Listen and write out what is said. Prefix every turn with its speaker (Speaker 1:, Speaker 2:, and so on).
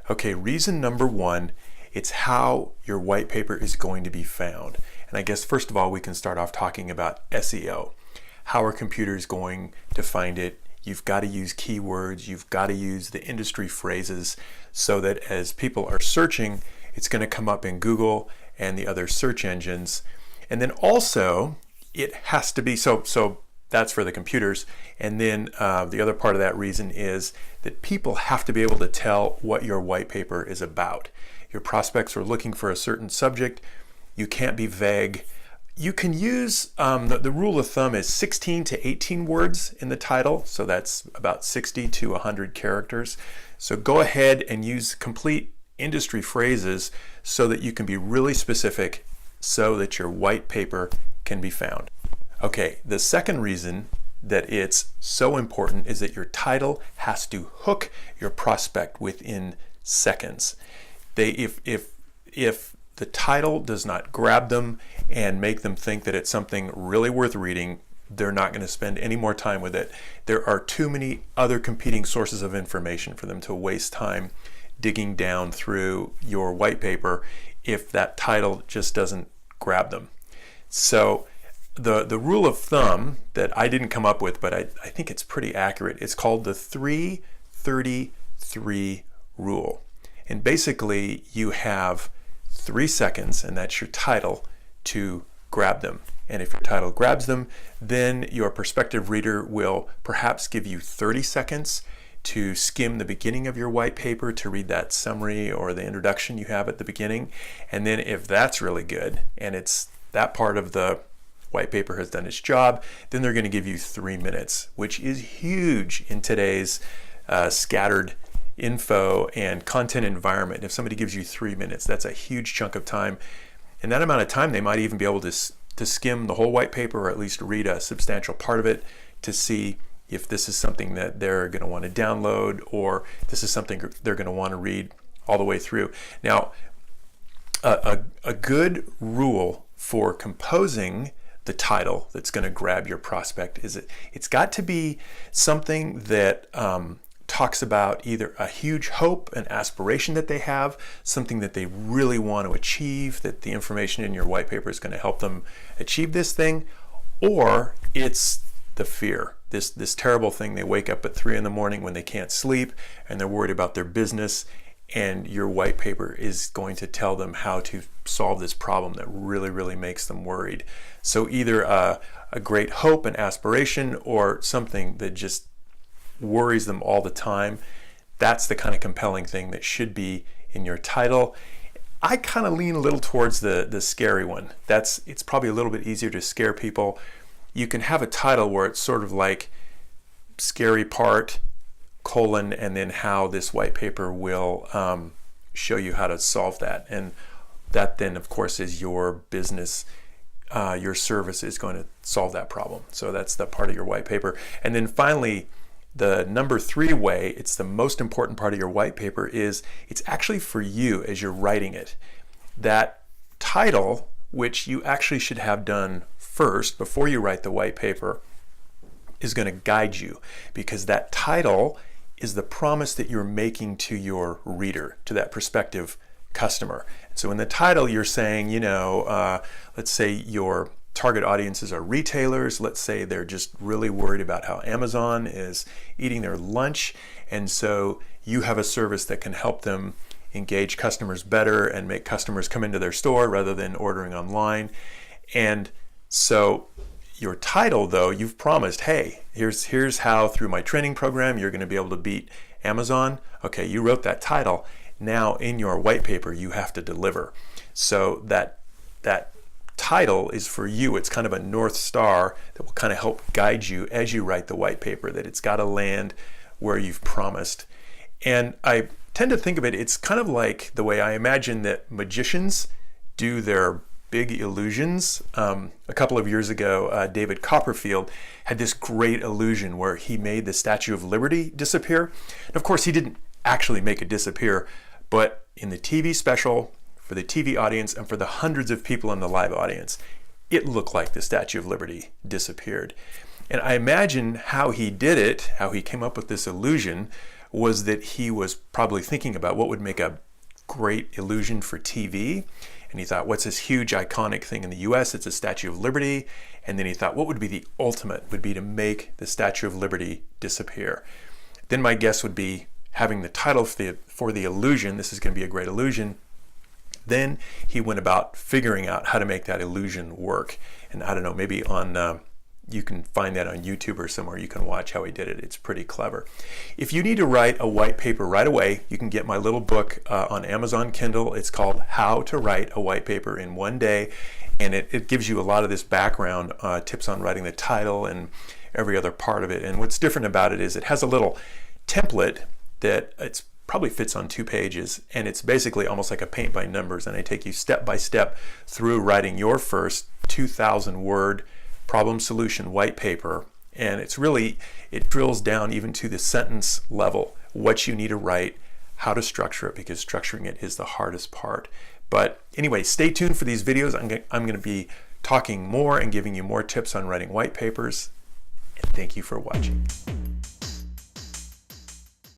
Speaker 1: Okay, reason number one, it's how your white paper is going to be found. And I guess first of all, we can start off talking about SEO. How are computers going to find it? You've got to use keywords, you've got to use the industry phrases so that as people are searching, it's going to come up in Google and the other search engines. And then also, it has to be, so that's for the computers. And then the other part of that reason is that people have to be able to tell what your white paper is about. Your prospects are looking for a certain subject. You can't be vague. You can use, the rule of thumb is 16 to 18 words in the title. So that's about 60 to 100 characters. So go ahead and use complete industry phrases so that you can be really specific so that your white paper can be found. Okay, the second reason that it's so important is that your title has to hook your prospect within seconds. If the title does not grab them and make them think that it's something really worth reading, they're not going to spend any more time with it. There are too many other competing sources of information for them to waste time digging down through your white paper if that title just doesn't grab them. So the rule of thumb that I didn't come up with, but I think it's pretty accurate, it's called the 3-33 rule. And basically you have 3 seconds, and that's your title, to grab them. And if your title grabs them, then your prospective reader will perhaps give you 30 seconds to skim the beginning of your white paper to read that summary or the introduction you have at the beginning. And then if that's really good and it's that part of the white paper has done its job, then they're going to give you 3 minutes, which is huge in today's scattered info and content environment. If somebody gives you 3 minutes, that's a huge chunk of time. In that amount of time, they might even be able to skim the whole white paper, or at least read a substantial part of it to see if this is something that they're going to want to download, or this is something they're going to want to read all the way through. Now, a good rule for composing the title that's going to grab your prospect is it's got to be something that talks about either a huge hope and aspiration that they have, something that they really want to achieve, that the information in your white paper is going to help them achieve this thing, or it's the fear, this terrible thing. They wake up at 3 in the morning when they can't sleep and they're worried about their business, and your white paper is going to tell them how to solve this problem that really, really makes them worried. So either a great hope and aspiration, or something that just worries them all the time. That's the kind of compelling thing that should be in your title. I kind of lean a little towards the scary one. It's probably a little bit easier to scare people. You can have a title where it's sort of like scary part, colon, and then how this white paper will show you how to solve that. And that then, of course, is your business. Your service is going to solve that problem. So that's the part of your white paper. And then finally, the number 3 way, it's the most important part of your white paper, is it's actually for you as you're writing it. That title, which you actually should have done first before you write the white paper, is going to guide you, because that title is the promise that you're making to your reader, to that prospective customer. So in the title, you're saying, let's say your target audiences are retailers. Let's say they're just really worried about how Amazon is eating their lunch. And so you have a service that can help them engage customers better and make customers come into their store rather than ordering online. And so your title, though, you've promised, hey, here's how through my training program you're going to be able to beat Amazon. Okay, you wrote that title. Now in your white paper, you have to deliver. So that title is for you. It's kind of a North Star that will kind of help guide you as you write the white paper, that it's got to land where you've promised. And I tend to think of it's kind of like the way I imagine that magicians do their big illusions. A couple of years ago, David Copperfield had this great illusion where he made the Statue of Liberty disappear. And of course, he didn't actually make it disappear, but in the TV special, for the TV audience and for the hundreds of people in the live audience, it looked like the Statue of Liberty disappeared. And I imagine how he did it, how he came up with this illusion, was that he was probably thinking about what would make a great illusion for TV. And he thought, what's this huge iconic thing in the US? It's a Statue of Liberty. And then he thought, what would be the ultimate? Would be to make the Statue of Liberty disappear. Then my guess would be having the title for the illusion, this is going to be a great illusion. Then he went about figuring out how to make that illusion work. And I don't know, maybe on, you can find that on YouTube or somewhere. You can watch how he did it. It's pretty clever. If you need to write a white paper right away, you can get my little book on Amazon Kindle. It's called How to Write a White Paper in One Day. And it gives you a lot of this background tips on writing the title and every other part of it. And what's different about it is it has a little template that it's probably fits on 2 pages, and it's basically almost like a paint by numbers, and I take you step by step through writing your first 2,000 word problem solution white paper. And it's really, it drills down even to the sentence level, what you need to write, how to structure it, because structuring it is the hardest part. But anyway, stay tuned for these videos. I'm going to be talking more and giving you more tips on writing white papers. And thank you for watching.